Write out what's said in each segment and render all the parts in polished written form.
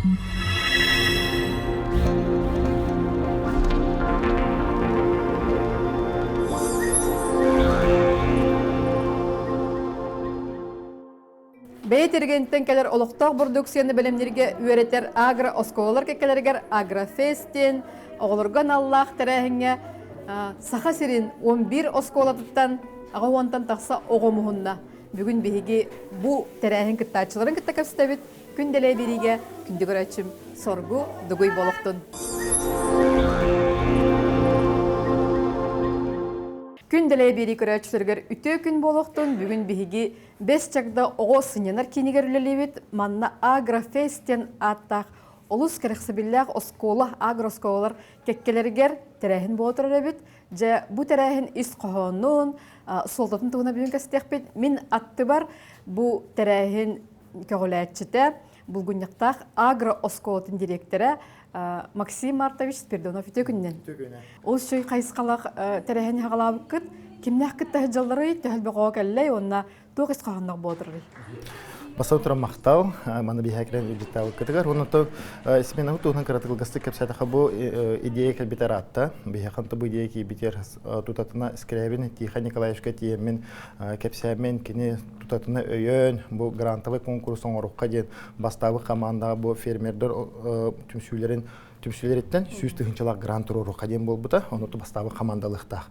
Бейт ергенттен келер олықтақ продукцияны білімдерге үйретер агро-осколар кекелергер агрофестен, оғылырған Аллах тәрәхіңе сақа сирин 11 осколатыттан ағауантан тақса оғы мұхынна. Бүгін бейге бұл тәрәхің кіттачыларын кітті көстәбіт күнделей береге күнді көрәчім соргу дүгөй болуқтын. Күнделей бери көрәчілергер үтө күн болуқтын бүгін бейге 5 чакда оғы сынянар кенегер үлелебет манна агрофестен аттақ олыс кәріқсібілләқ оскола агросколар кеккелергер тәрәхін болытыр өбет. Жа бұ тәрәхін ис қоғанын солдатын тұғына бүгін кәстеқпет. Мен атты бар бұ тәрәхін көгіләтчіті бұлғынықтақ агро-осколатын директоры Максим Мартович Спирдонов үте күннен. Ол шөй қайысқалақ тәрәхін хағалабы күт, кемнәқ күтті жылдары тәхіл бәғуа кәлі, онына тоқ исқағаннақ болдыры. Басау тұра мақтау, маны бейхәкірен үдеттауы күтігер. Оны тұр, есмен ағыт тұғынан қаратығылғасты кәпсәтіға бұл идея кәлбетер атта. Бейхәқанты бұл идея кейбетер тұтатына іскірәбін Тиха Николаевшка тиеммен кәпсәмен кені тұтатына өйен, бұл грантовый конкурсын орыққа ден бастауы командаға бұл фермердер түмсүйлереттен сүйістігіншілақ грантыр орыққа ден бол бұта, оны бастауы командалықтақ.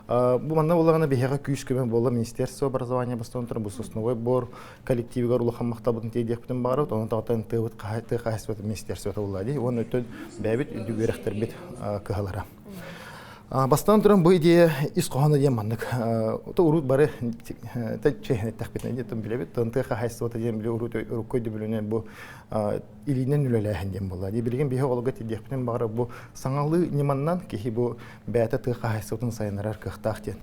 Бұл маңна олағына бейхәға күйіс көмен болы Министерство образования бастауын тұр, бұл сосновой бор коллективігер улахан мақтабытын тейдекпітін бағырып, оны тағытын тығыт қағайсыветі Министерство олади, оны өттін бәбіт үдігеректер бет кығалара. Бастан тұрын бұл идея ис қоғаны дем маңдық. Оты ұрут бары чайханеттақ бетіне деттім білебет. Тығынты қағайсыветі дем біле ұрут көйді біліне бұл илинен үлеләйін дем болды. Білген бейі олығы тейдекпітін бағырып бұл саңалы неманнан кейі бұл бәйті тығы қағайсыветін сайынарар қықтақ ден.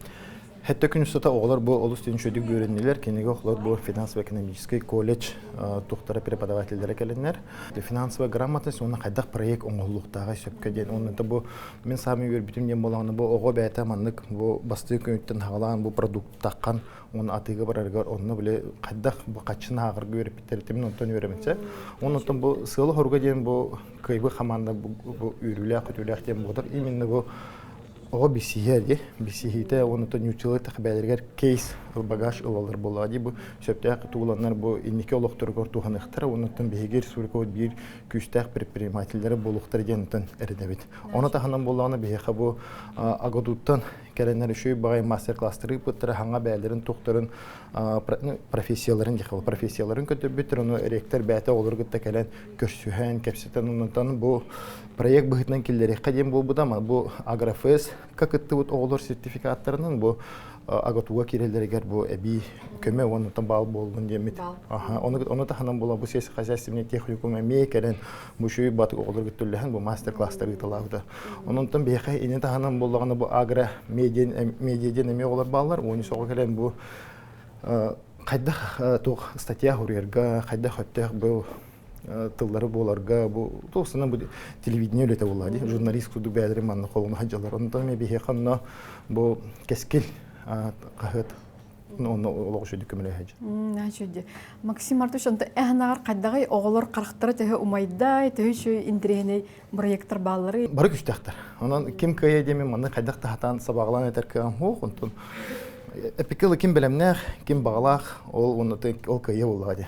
Хәтта күн үстіта оғылар бұл олыс тен шөдік бөрінелер, кенеге оғылар бұл финансово-экономический колледж тұқтары преподавательдері кәлінер. Финансово грамотность, оны қайдақ проект оңғылықтаға сөпке ден. Оны да бұл, мен сами өрбітім ден болағыны бұл оғы бәйті маңдық, бұл басты көйттен ғалаған, бұл продукт таққан, оны атығы бар әргар, оны біле қайдақ бұл қатшын ағырғы өріп біттерітімін, онтан өрімінсе. Онытын бұл сылы ғырға ден бұл көйбі қаманда бұл үрілі құтылық ден болдыр. Именно бұл оғы бисиерде, бисиерде оны төнючілі тақбәлергер кейс багаж ұлалар болады. Бұл сөптәқ туғыланар бұл инеке олықтырғыр туғанықтары, оны төн бейгер сүркөт бір күстәқ предпринимательдері болуқтар дентін әрдебет. Оны тағынан болағына бейхі бұл ағадуттан кәрінер үші бағай мастер-кластыры бұттыры хаңа бәлерін тұқтырын профессияларын декалы. Профессияларын көтіп бүттір, оны ректор бәті олар күтті кәлін көрсүйен, кәпсеттен ұнытан бұл проект бұғытынан келдері қадем бұл бұдама. Бұл агрофес, как үтті бұд оғылар сертификаттарының бұл ағатуға керелдерігер бұл әбей көме онытан бал болуын демет. Оны таханан бола бұл сесі қазәсіміне техникум әмей кәрін бұл шүйі батық оғылар күттіліғін бұл мастер-кластар ұтылауды. Онытан бейхай ені таханан болағаны бұл агро-медиаден әмей оғылар балар, оны соғы кәрін бұл қайдақ тоқ статья хүрерға, қайдақ өттіғ бұл тыллары боларға, тоғысынан бұл телевидение өлеті болады. Журналист күді бәдірі манны қолыны хаджалар. Онытан мен бейхай қанна бұл кәскел қағыт. Оны олығы шөйді көмілі әйді. Максим Мартович, онда әғінағар қайдағай оғылар қарықтары тәхі ұмайдай, тәхі шөй интірегіне проекттар балары? Бары күштәқтір. Онан кем көйе демен маңны қайдақ тағатан сабағылан әтер көйен хоқ. Онтын әпекілі кем бәлемнәқ, кем бағалақ, ол көйе болады.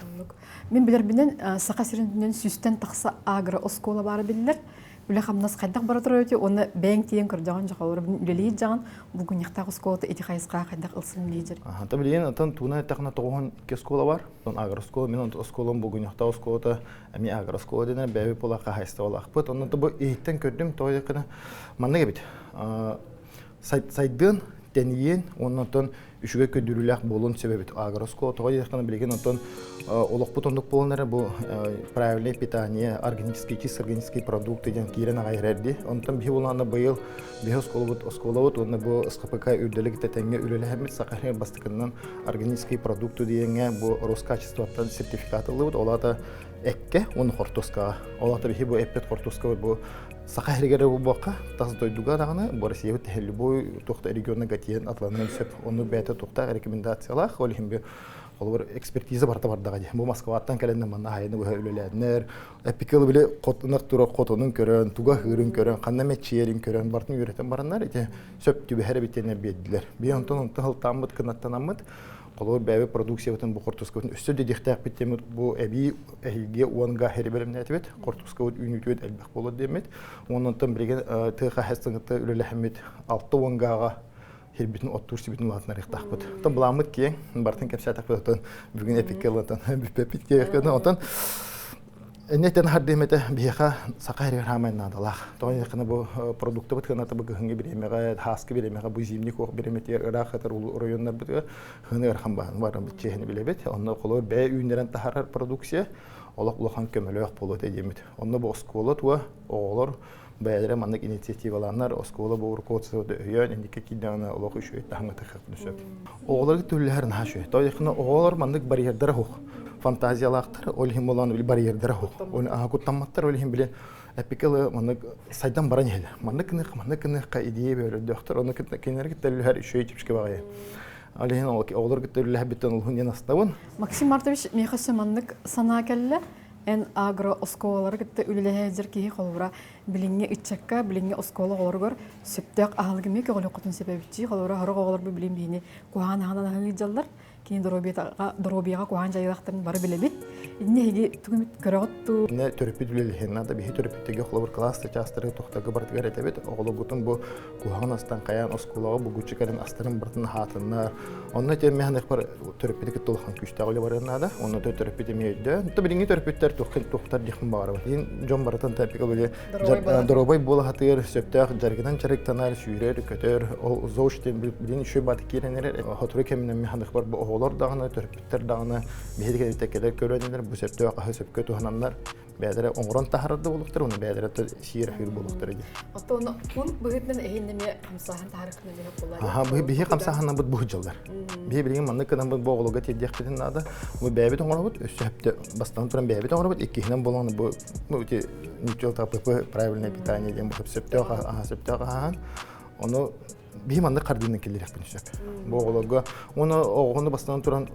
Мен білербінен сақа сірінден сүстен тақса агро-оскола бары білдер. Үлі қамнас қайдақ бара тұры өте, оны бәң тейін көрдіған жақа олар үлелейді жаған, бұлгін яқтағы осколаты еті қайысқа қайдақ ұлсын лейдер. Та білейін, атын туына әттіғына тоғын кескола бар. Агро-оскола, мен осколам бұлгін яқтағы осколаты, әме агро-оскола денер бәуі полақа қайысты олақ бұд. Оны бұл ейттен көрдім, тойдықына манны кәбет. Сайдың тәнейін, оның отын үшіге көдіріліғ болуын себебет. Агро-оскола тоғай яқтаны білеген отын олық бұтындық болынары бұл правильное питание, чист органический продукты ден кейрен ағайрәрді. Онтан бей болғаны бұйыл бей оскола бұд, оны бұл СКПК үрділік тәтәңге үлілі әмет сақарғы бастықынан органический продукты дейінге бұл Роскачествоттан сертификатылы бұд. Олата әкке, оны қортосқа. Олата бей бұл әппет қортосқа бұл сақа әргері бұл баққа, тағыз дойдуға дағаны, бұл Россия тәхілі бұл тоқта регионы ғатиен атланын сөп, оны бәйті тоқта рекомендациялақ, олығын бе Олар экспертиза барта бардага ди. Бу Москваттан келенден манна хайны бу өлеләннәр. Эпикел биле котунак тура котунун көрөн, туга хырын көрөн, каннамет чиерин көрөн бартын үйрөтен бараннар ите сөп түбе хәре битенә беддиләр. Би онтон тылтамбыт кынаттанамыт. Колор бәбе продукция бутын бу кортускатын өстө дидихтәк биттемит бу эби эһиге уанга хербелемне әтебет кортускавут үнүтөт әлбәк болот демет. Оннан бирген тыга хастыңытты үлеләхмит 6 уангага хербитин оттурсы битин латнар ихтахбыт. Тон буламыт ки бартын кепсәтәк бутын бүген эпикелатан бипепитке кана Нетен хардемете биха сакайры хамайна надалах. Тони кына бу продукты бит кына табы гыңгы биремеге, хаскы биремеге, бу зимник ок биреметер рахатыр районнар бит хыны архамбан бар бит чехни билебет. Онны колор бә үйнәрен тахарар продукция олак улахан көмөлөк болот демит. Онны бу оскола туа оглор бәйләре маннык инициативаларнар оскола бу руководство өйөн индике кидана олак үшөй тахыңа тахып. Оглар түлләрен хашы. Тони кына оглар маннык барьердер хук. Фантазиялактар олхим болан бил барьердер хук. Он агуттаматтар олхим биле эпикеле маннык сайдан баран хел. Маннык ка идея бер доктор оны кенерге телләр үшөй типшке багы. Алин олар гиттелләр биттен ул хунен астабын. Максим Мартович мехасы маннык сана келле. En agro oskolalar gitti üleleh zirki kolura bilinge içecekka bilinge oskola olurgur süptek ahalgimi ki olu kutun sebepçi kolura harı olur bu bilin bini kuhan hanan hıjallar ki dorobiyaga kuhan jaydaktın barı bilebit ne higi tugumit köröttu ne törpüt ülelehna da bir törpütteki kolur klasta çastırı toxtaga bartıgar etebet oğlu gutun bu kuhan astan kayan oskolaga bu guçikarin astarın bartın hatınlar onna temmehanek par törpütteki tolhan küçtağılı barınada onu da törpütte meyde to bilinge törpütter toxtar dixin bağırı. Yin John Baratan tapika böyle dorobay bola hatır söptaq jargıdan çarık tanar şüyrer kötör o zoşten bilin şu batı kirenler hatırı keminden mehanik var bu oğlar dağına törpütter dağına biherike tekeler körönler bu söptaq ahı söpkö tuhananlar bədərə onğran taharada olubdur onu bədərə şiir hür bolubdur idi. Ata onu kun bugündən ehinəmə qamsahan tarixinə gəlib bolay. Aha bu bihi qamsahanna bu hujjallar. Bihi bilgin manna kadan bu oğluğa tediyək bitin nada bu bəbit onğrabut ösəpdə bastan turan bəbit onğrabut ikkindən bolan bu nüçol tapı правильное питание дем bu söptəğa onu bihi manna qardından kelirək binisəp. Bu oğluğa onu bastan turan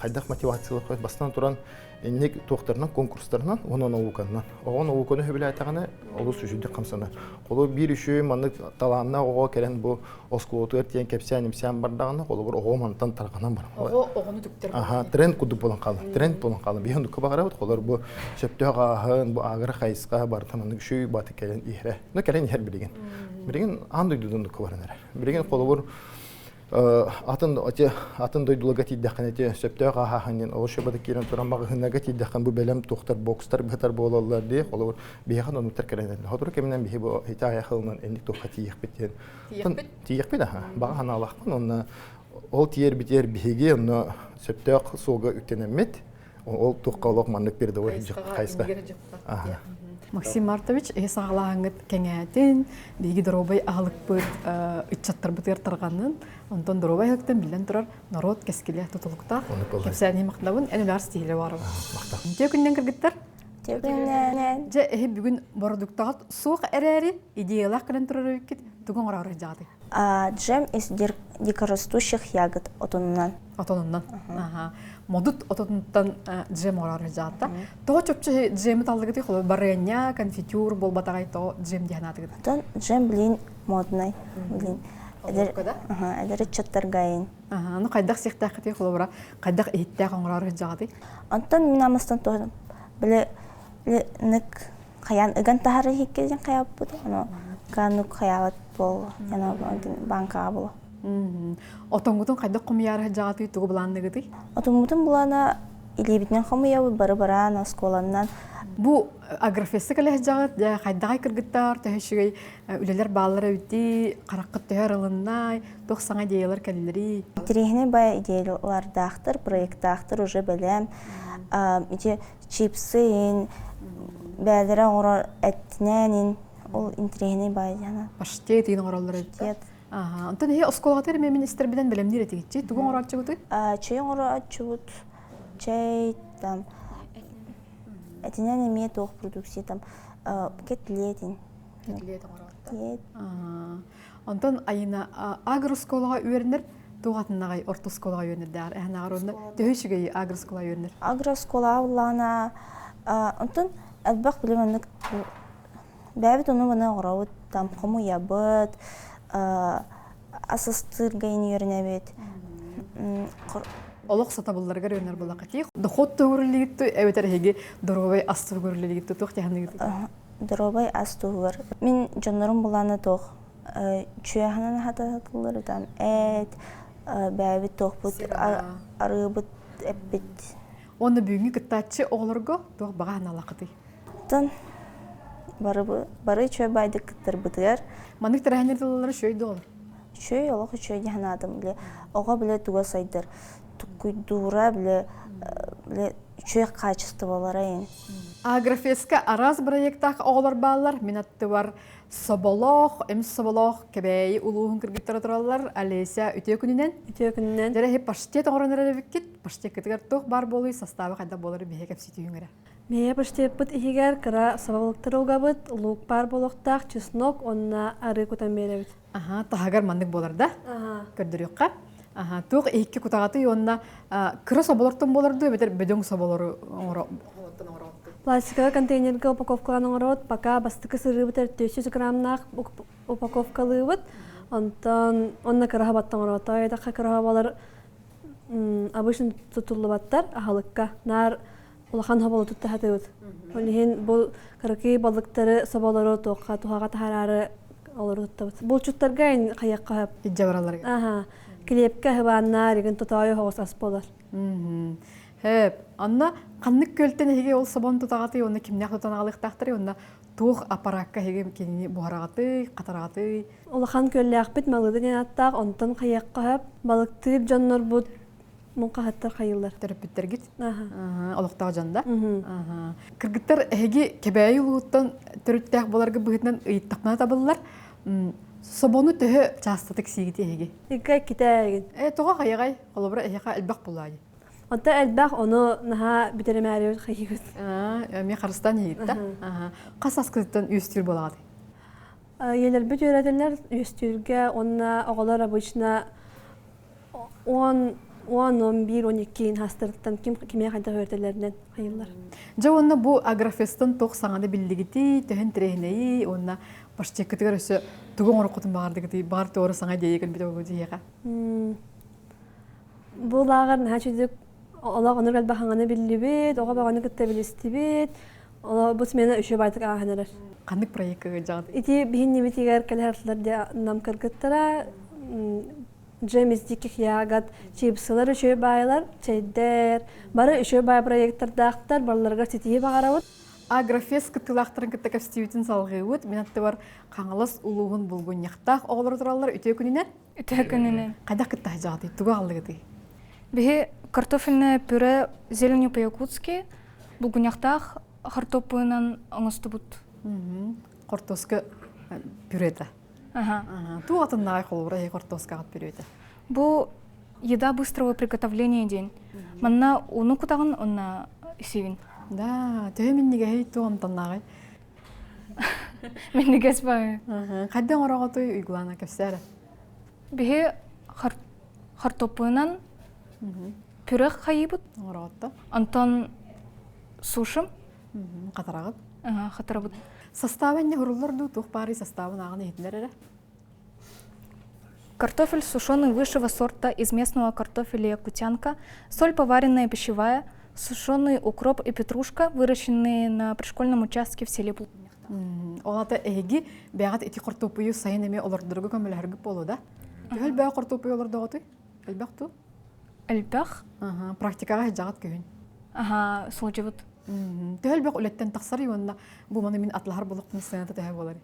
qaydaq motivasiyalı bastan turan Ник тохтарнан конкурстарнан онон оуканнан. Огон оуканы хөбүлө айтаганы олус үжүдү камсана. Колу бир үшү манны талаанна ого келен бу оскуотур тиен кепсяним сян бардаганы колу бир ого мантан тарганан бар. Огону түктөр. Аха, тренд куду болон калды. Тренд болон калды. Бихен ду багара колор бу сөптөгагын бу агыр кайыска бар таманны үшү баты келен ихре. Но келен ихер билген. Билген андый дудунду кобарнар. Билген колу бир атын дойдулага тиддәкән әте сөптәгә хаһаннан олышы бады кирен торан багы хыннага тиддәкән бу бәлем тохтар бокстар бетар болалар ди колор бияхан оны тәркәләнә хатыр кемнән бихи бу хитая хылнан энди тохати ихбитен тиек бит аха бага ханалахкан оны ол тиер битер бихиге оны сөптәк суга үтенемет ол тохкалык маннык берде ой кайска аха Максим Мартович саглаңыт кеңәтен биги дробай алыкпыт ичаттар бутер тарганын онтон дробай хактан билен турар народ кескеле тутулукта кепсәни мактабын энелар стиле бар. Нте күннән киргиттер? Тегеннән. Же бүгүн продуктат сук эрәри идеялар кылын турар бит туган арары жады. Джем из дикорастущих ягод отоннан. Отоннан. Аха. Модут отонтан джем арары жады. То чөпчө джем талдыгы холо барыня конфитюр бол батагай то джем дианатыгы. Тон джем блин модный. Блин. Эдер чаттаргайын. Ага, ну кайдак сехтакты холо бара. Кайдак эйттә арары жады. Антон минамастан то биле ник каян ыган тахары хиккеден каяп бу. Аны канук каяват бол. Яна банка бол. Отонгутун кайдак комыяр жады тугу буландыгы. Отонгутун булана илебитнен комыя бары-бара сколаннан. Бу агрофестик лехжагат я кайдагай кыргыттар төһөшүгөй үлелер баалары үти караккыт төһөрылыннай 90 идеялар келлери. Интерехне бай идеялардактыр, проекттактыр уже белем. Ите чипсы бәдәрә ора этнәнин ол интерехне бай жана. Паштет ин ораллар үти. Ага, антон хе осколатер министр биден белем диретигичи тугун орачы гыты. Чей орачы чей там этнән имеет ох продукция там кетлетин. Антон айына агросколага үйренер Туғатыннағай орта сколаға йөнердәр. Әһнағар онна төһөшігей агроскола йөнер. Агроскола улана онтон әлбәк билеменник бәбит оны бана оравыт там кому ябыт асыстыргайын йөрнәбет. Олық сатабылларга йөнер булакати. Дохот төгүрлегитте әветәрһеге доровай астыр гөрлегитте тох тәһнегит. Доровай астугар. Мин җоннарым буланы тох чуяһынан хататылыр там бәбит тох бут арыбыт эппит. Оны бүгүнкү кыттачы оғларга тох багана лакыты. Тан бары чөй байды кыттыр бытыгар. Манык тәрәһнердәләр шөйдө олар. Чөй олох чөй җаһанадым биле. Ога биле туга сайдыр. Тукуйдура биле чөй качестволары. Агрофеска араз проекттах оғлар баллар минатты бар соболох, соболох кебей улуһун кыргыттара тураллар Алеся үтө күнүнен. Дәре хеп паштет оңроннары биккит. Паштет кытыгар тох бар болуй составы кайда болары бихе кепситүңгәрә. Мее паштет бит игер кыра соболоктар угабыт, лук бар болохтах, чеснок, онна ары кутан беребит. Аха, тахагар мандык болар да. Көрдүрөккә. Аха, тук икки кутагаты онна кыра соболортон боларды, бетер бөдөң соболору оңро. Пластиковый контейнерге упаковкаларын оңрот, пока бастыкы сыры битер 400 граммнах упаковкалыбыт, онна кыраха баттан оңрот. Айдака кыраха балар обычно тутулы баттар, ахалыкка. Нар улахан хабалы тутта хатыбыт. Онихин бұл кыракы балыктары соболору тоққа, тухага тахарары олар туттабыт. Бұл чуттарга ин қаяққа хап. Иджавраларга. Аха. Клепке хабанна реген тутайы хоғыс ас болар. Хеп, анна каннык көлтен хеге ол собон тутагаты, онна кимнях тутанагалыктактыр, онна тух аппаратка хеге кини бухарагаты, катарагаты. Улахан көлләк бит малыды аттак, онтон қаяққа хап, балыктырып жаннар бут мунка хаттар кайылар. Терапевтергит. Аха. Олуктага жанда. Аха. Кыргыттар хеге кебәй улуттан төрүттәк боларга быгытнан ыйттакна табыллар. Собону төһө частатык сигити хеге. Икка китәген. Тога кайгай, олобра эхка элбак булай. Онта әлбәк оны наха битеремәре кайгыт. Мен Кыргызстан егитта. Касас кыздан үстүр болады. Елер бит өйрәтәләр үстүргә, онна агалар обычно 10 11 12 хастырттан кимгә кайда өйрәтәләрнән кайылар. Жа онна бу агрофестан тох саңады билдигити, төһен трехнеи, онна паштеккетер өсө тугон оркутун бардыгыты, бар тоору саңа дейген бит ол жига. Бу лагар нәчидик Аллах онор алба хаңаны биллибит, ога баганы кытта билистибит. Алла бу смене үшө байтык аханалар. Кандык проектке жагат. Ити бихинни битигер калхартлар да нам кыргыттара Джеймс Диких ягат чипсылар үшө байлар, чейдер, бары үшө бай проекттардактар балаларга сетие багарабыт. Агрофест кытылактарын кытта кастибитин салгыйбыт. Минатты бар каңылыс улугун булгуньяктак оголор тураллар үтө күнүнен. Кайда кытта жагат, туга алдыгыты. Бихи картофельное пюре зеленью по-якутски, булгуньяктах картопынан оңостубут. Картоска пюрета. Тугатыннагай холбура картоскага пюрета. Бу еда быстрого приготовления день. Манна уну кутаган онна сивин. Да, төһөминниге хей туамтаннагай. Мен нигес бай. Кайдан орагаты уйгулана кепсәре. Бихи картопынан пюре хайыбыт. Орагатта. Антон сушим. Катарагат. Хатарабыт. Составын не хурулларду тух пари составын аганы хитнере. Картофель сушеный высшего сорта из местного картофеля якутянка, соль поваренная пищевая, сушеный укроп и петрушка, выращенные на пришкольном участке в селе Бул. Олата эги бягат ити картопую сайын эме олордурга көмөлөргү болу да. Төл бага картопую олордоготы. Элбакту. Элбах? Практикага жагат көйүн. Сулжыбыт. Төл бага улеттен таксар юнна бу маны мин атлахар болуктун сыйната тәһә болар.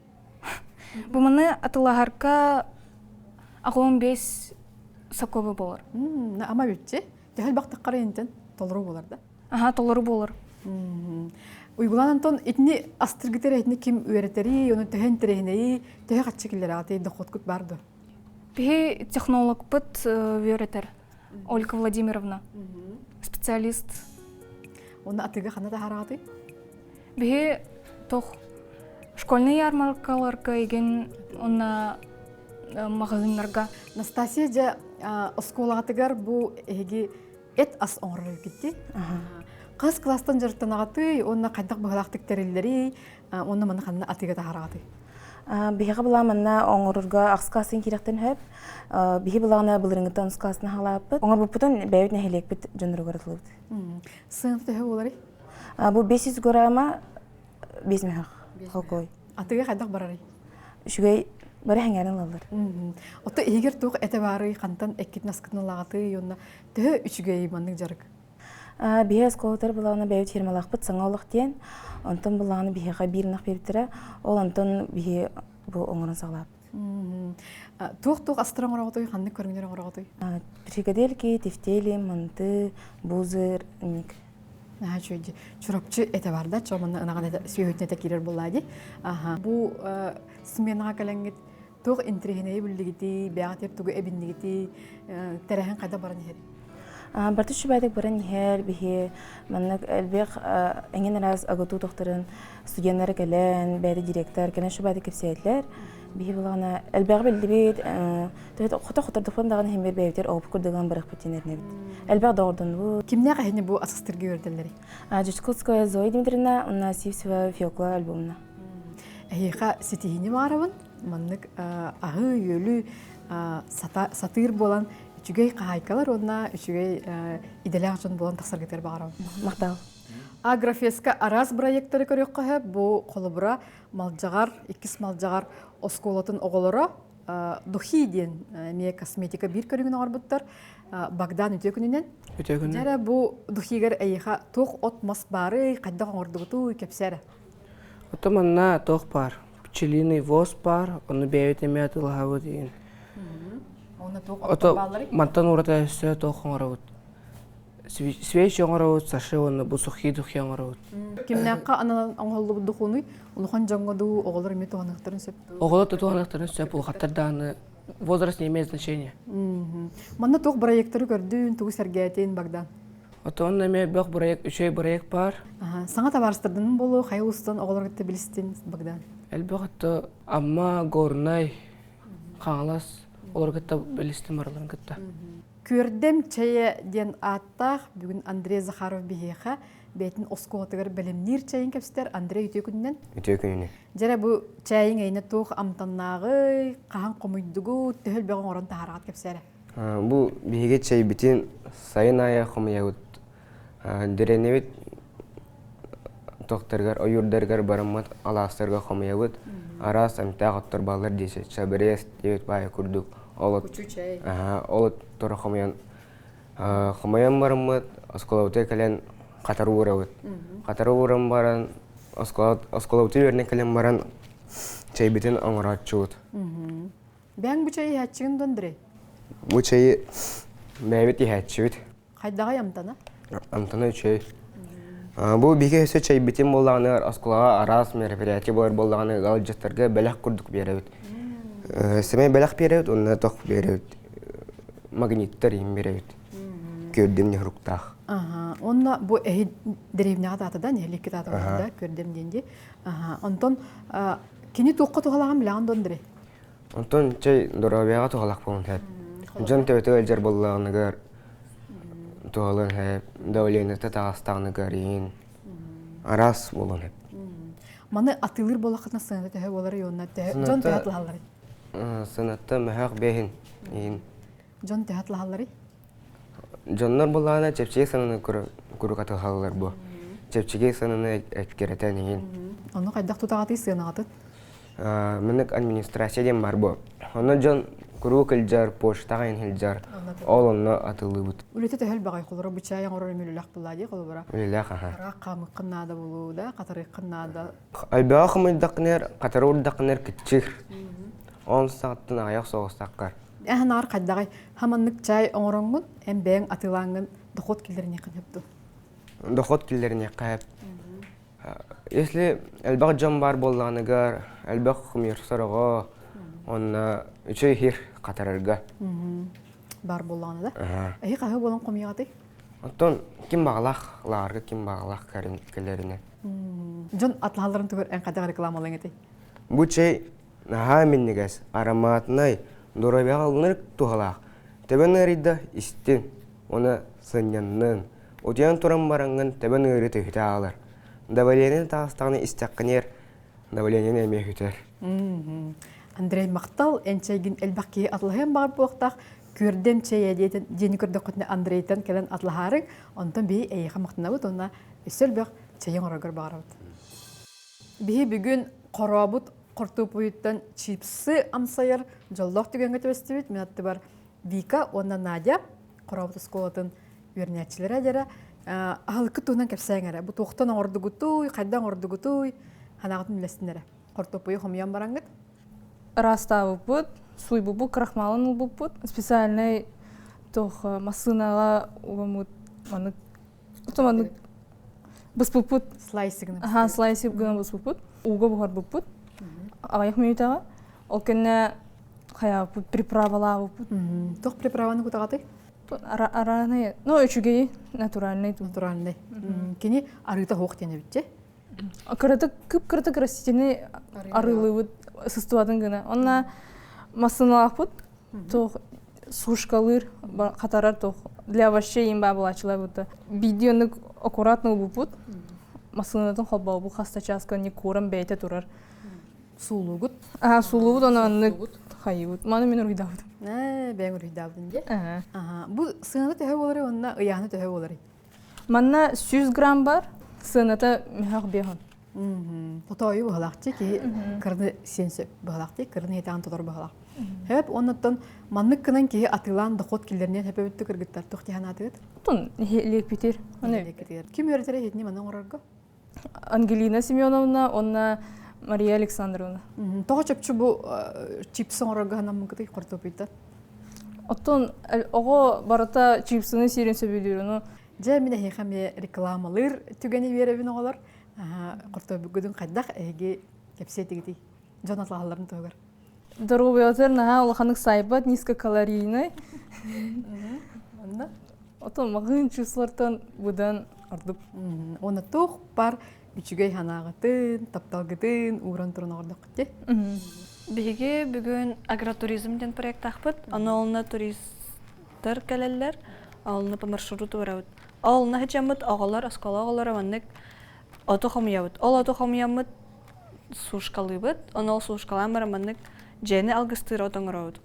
Бу маны атлахарка агон 5 саковы болар. Ама бүтче. Төл бага таккарынтен толору болар да. Толору болар. Уйгуланантон итни астыргытер этни ким үйрәтери, оны төһен терехнеи, төһә катчыкиллер аты дохоткут барды. Бихи технолог быт үйрәтер. Ольга Владимировна. Специалист. Оны атыга хана тахараты. Бихи тох школьный ярмаркаларга еген онна магазиннарга. Настасия жа осколатыгар бу эги эт ас оңрор китти. Кыз класстан жыртанагаты, онна кайдак багалактык терилдери, онна мана ханна атыга тахарагаты. Биһиге буламанна оңорурга акскасын киректен хөп. Биһи булагына булырыңгытан скасын халаппыт. Оңор бупутун бәйбит нәһилекпит жонругартылып. Сыйынты төһө болары. Бу 500 грамма 5 мех. Хокой. Атыга кайдак барары. Шугай бары хәңәрен алалар. Отто егер тук эте бары кантан эккит наскытны лагаты, онна төһө үчүгей маннык жарык. Биһи сколтар булагына бәйбит фирмалакпыт саңалык ден. Онтон булагына биһига бирнак бериптера. Ол онтон биһи бу оңорун саглап. Тук астран орагаты, ханны көрүнөр орагаты. Бригадельки, тефтели, манты, бузыр, ник. Чөйдү. Чурапчы эте барда, чоманы ынаган эте сүйөтүнө текирер буллади. Бу сменага калангет тук интригенеи билдигити, бягатер тугу эбиндигити, терехен кайда баран хери. Барты шубайдык баран хер биһи маннык элбек эңен раз агыту тохтарын студенттер келен, бәйди директор келен шубайдык кепсетлер. Биһи булагына элбек билдибит, төт хота-хотардыктан даган хембер бәйбитер оп курдыган барак битенерне бит. Элбек дордон бу. Кимне кайны бу асыстыргы өрдөлләри? Жучковская Зоя Дмитриевна, у нас Сивсева Фиокла альбомна. Эйха сетихини барабын, маннык агы йөлү сатыр болан үчүгей кайкалар, онна үчүгей иделяк жон болан тасаргытер барабын. Мактал. Агрофеска арас проекттары көрөккө хөп, бу колубура малжагар, иккис малжагар осколатын оголоро духи ден ме косметика бир көрүнгөн арбыттар Богдан үтөкүнүнөн. Жара бу духигер эйха тох от мас бары, кайда оңордугуту кепсере. Отоманна тох бар. Пчелиный воз бар, оны бәйбит эме атылгабы деген. Оны тох Ото баллары. мантан урата өсө тох оңоробут. Свеч оңоробут, сашы оны бу сухи духи оңоробут. Кимнакка анан оңолду духуну, улухан жоңгоду оголор эме туганыктарын сөп. Оголот туганактарын сөп ул хаттарданы возраст не имеет значения. Манна тох проекттары көрдүн, тугу сергетин Богдан. Отон эме бек проект, үчөй проект бар. Саңа табарыстырдын болу, хайылыстан оголор кетти билистин Богдан. Элбекте амма горнай каңалас олар кетти билистим барларын кетти. Көрдем чая ден аттах бүгүн Андрей Захаров бихеха бетин оскотыгар белемнир чайын кепстер Андрей үтөкүннен. Үтөкүнүнө. Жара бу чайын айна тух амтаннагы кахан комуйдугу төхөл бегон орон тахарат кепсере. Бу биге чай битин сайын ая хомуягут. Деренебит тохтаргар оюрдаргар барамат аластарга хомуягут. Арас амтагаттар балар десе чабрес дебит бая курдук. Олот. Олот тора хомуян. Хомуян барамат осколауте кален катаруурабыт. Катаруурам баран осколауте верне кален баран чай битин оңоратчуут. Бәң бу чайы хатчыгын дондыре. Бу чай бәйбит ихатчуут. Кайдага ямтана? Антона чай. Бу биге өсө чай битин боллаганы осколага арас мероприятие болар боллаганы галжаттарга белек курдук беребит. Семей белек беребит, онна тох беребит. Магниттер им беребит. Көрдем не руктах. Онна бу деревняга татадан элек татада көрдем денди. Антон кини тукка тугалаган билан дондыре. Антон чай доробяга тугалак болун хеп. Жон төтө жер боллагыныгар тугалын хеп, давление татагастагыны гарин. Арас болун хеп. Маны атылыр болакына сынды төһө болары йонна төһө. Жон төһатлалары. Сынатта мәхәк бехин. Жон төһатлалары. Жоннор боллагына чепчеге сананы куру катылгалар бу. Чепчеге сананы эткеретен ин. Аны кайдак тутагаты сыйнагаты. Менек администрацияден бар бу. Аны жон куру кылжар, поштага инхилжар. Ол онно атылыбыт. Үлете төһөл багай колора бу чай яңорор эмелелек буллади колора. Үлелек аха. Ара камы кыннада булуда, катары кыннада. Албаа хымыдакнер, катарурдакнер китчир. 10 сааттан аяк соғыстаққар. Нар кайдагай хаманнык чай оңороңгун, эм бең атылангын дохот килдерине кыныпту. Дохот килдерине кайып. Если албаа жон бар боллаганыгар, албаа хумир сорого, онна үчөй хир катарырга. Бар боллаганы да. Эй кайы болон комуягаты? Онтон ким баглах, ларга ким баглах килдерине. Жон атлаларын түгөр эн кайдагы рекламалаң эти. Бу чай наха миннигес ароматный доробяга алыныр тугалак. Тебен ырыйда истин, оны сыняннын. Утян туран баранган тебен ыры тыхыта алар. Даваленен тағыстағыны истяққынер, даваленен әме хүтер. Андрей Мақтал энчейгин элбақки атлыхын бар боқтақ көрдем чей әдейтін дені көрді құтыны Андрейтен келен атлыхарың, онтан бей әйіға мақтына бұд, онна өсел бәқ чейін орағыр бағар бұд. Бей бүгін қорабыд құрту бұйыттан чипсы амсайыр жолдақ түгенгі төбесті бейт, мен атты бар Вика, онна Надя, қорабыд ұсколатын өрнәтчілер әдері, ағылықы туынан кәпсәйін әрі. Бұд оқтан орды ғытуй, қайдан орды ғытуй, ханағытын білестін әрі. Құрту бұйы қомиян бараңғыд? Раста бупут, суй бупут, крахмалын бупут. Специальный тох масынала угамут манык. Манык бус бупут. Слайсигін. Ага, слайсиг гына бус бупут. Уга бухар бупут. Ағайық мейтаға. Ол кенне хая бупут, приправала бупут. Тоқ приправаны күтағаты? Араны, ну, өчүгей натуральный. Натуральный. Кені арыта хоқ тені бітте? Кырытык растительный арылы бут. Сыстуатын гына. Онна масыналақ бұд, тоқ сушкалыр, қатарар тоқ для овощей имба булачылай бұд. Бидионык аккуратны бұд, масынатын қолбау бұд, хаста часка не көрім бәйті тұрар. Сулу бұд? Аха, сулу бұд, оны анны қайы бұд. Маны мен ұрғыда бұд. Бәң ұрғыда бұдын де? Аха. Бұл сыңаны төхі олары, онна ұяны төхі олары? Манна 100 грамм бар, сыңаты мехақ бейхін. Потойы бұғалақты ки кірні сенсі бұғалақты, кірні етаған тұтар бұғалақ. Хәп, оннаттан маннық кынан ки атылан дұқот келдерінен хәп өтті кіргіттар тұқты хан атығыд? Тұн, лек бітер. Кем өрітері етіне маннан орарға? Ангелина Семеновна, онна Мария Александровна. Тоға чөпчі бұл чипсын орарға ханам мұңқыды құрты өпейттен? Оттон, оғы барата чипсыны сирен сөбелеріні. Жа мен әйхәме рекламалыр түгені беребін оғалар. Құрты бүгідің қайдақ әйге кепсетігіді. Жон атлағаларын тұғыр. Дорогой наға олақанық сайбат, низкокалорийный. Отон мағын чүслартан бұдан ардып. Оны тұқ бар үчігей ханағытын, тапталғытын, ұғыран тұрын ағырдық күтте. Бігі бүгін агротуризмден проект ақпыт. Аны олына туристер кәлелер, олына по маршруту барауыд. Олына хәчамыд ағалар, аскала ағалар аваннык ото хомиябыт. Ол ото хомиябыт сушкалыбыт. Оны ол сушкалан бара маннык жені алгыстыр отоңырауыд.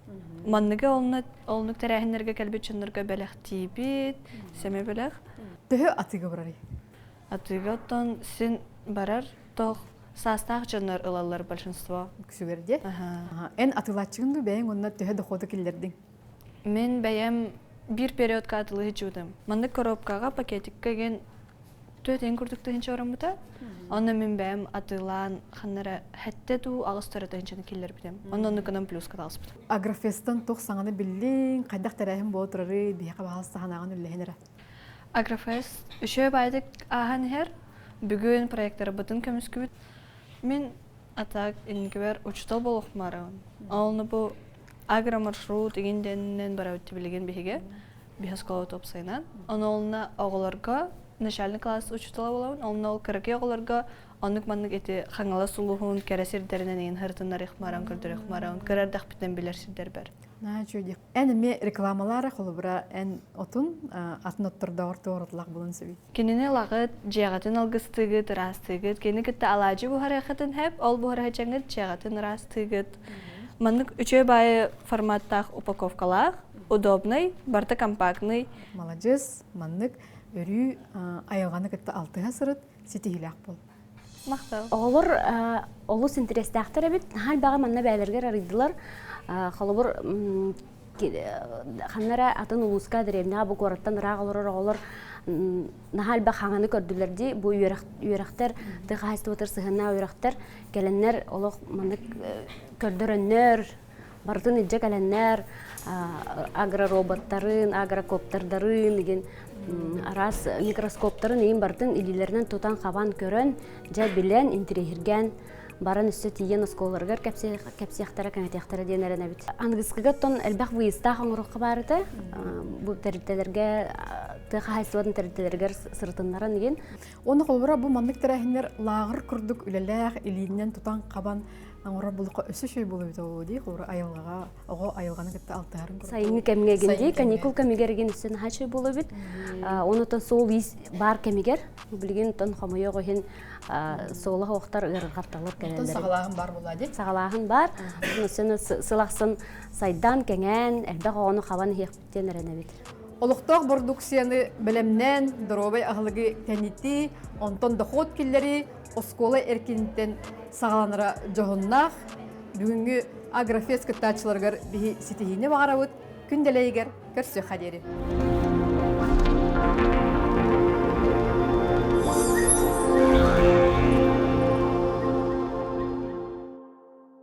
Манныга олнук тәрәхінерге кәлбетшінлерге бәләқ тейбет, сәме бәләқ. Төхі атыға барары? Атыға оттан сен барар, тоқ састақ жонар ылалар большинство. Күсігерде? Ән атылатчығынды бәйін онына төхі дұқоты келдердің? Мен бәйім bir периодка атылы хечудым. Маннык коробкаға пакетикка ген төтен күрдікті хенче орамыта. Оны мен бәйім атылан қаннара хәтті ду ағыстары тәнчені келер бітем. Оны кынан плюс қаталыс бітем. Агрофестан тоқ саңаны білін, қайдақ тәрәхін бол тұрары, бейқа бағалысты ханаған үлләхенері? Агрофест үші байдық аған хер, бүгін проекттары бұтын көміскі біт. Мен атақ ингібер учтал бол оқмарауын. Олны бұл агромаршрут егенденнен бара өтті білген бейге, бейхаскала топсайнан. Оны олына оғыларға начальный класс учтала болауын, олына ол кіріке оғыларға анық-манық еті қаңала сұлуғын кәрәсердерінен ең ғыртынар иқмарауын, күрдір иқмарауын, кірардақ бітен білерсіздер бәр. Чөйдек. Әніме рекламалары қолы бұра ән отын атын оттырда орты орытылақ болын сөбей? Кеніне лағыт, жеғатын алғыстығыт, растығыт, кені кітті алажы бұхары қытын әп, ол бұхары қачаңыт, жеғатын растығыт. Маннык үче бай форматтах упаковкалах, удобный, барта компактный. Молодец, маннык өрі айылғаны кітті алтыға сырыт, сетігілі ақ бол. Мақтау. Олар олыс интерестәқтір әбет, хал баға манна бәлергер арыдылар. Қалыбыр қаннара атын ұлысқа діреміне бұ қораттан ұрақ олар нахал ба қаңаны көрділерді, бұ үйерақтар, тұға хайсты отыр сығына үйерақтар, кәлінлер, олық манық көрдірінлер, бартын үджі кәлінлер, агророботтарын, агрокоптардарын, арас микроскоптарын ең бартын илилерінен тұтан қабан көрін, жа білен, интерехірген, барын үсті тиген осколарғар кәпсияқтара, кәңетияқтара дейін әрін әбіт. Аңғысқыға тон әлбәқ бұйыстақ оңырыққа барыды, бұл тәрілтелерге, тұға хайсуадын тәрілтелерге сыртынларын еген. Оны қолбыра бұл маннык тәрәхінер лағыр күрдік үлеләғ, илейінен тұтан қабан Аңора булка өсү шөй болуп өтө ди, хура айылга, ого айылганы кетти алтыгарын көрүп. Сайыны кемгегенде, Сайыны каникул кемигерген үстен хачы болу бит. Онутан сол ис бар кемигер, билген тон хомойого хин соолах оқтар ыргарталар Тон келелер. сагалаагын бар була ди. Сагалаахын бар, онусен сылахсын сайдан кеңен, элбек ону хаван хиектен эренебит. Олуқтоқ продукцияны білімнен, дұробай ағылығы тәнеті, онтон доход келлері, оскола әркенттен сағаланыра жоғыннақ, бүгінгі агрофест кіттачыларғыр бігі сетігіне бағарауыт, күнделейгер көрсі қадері.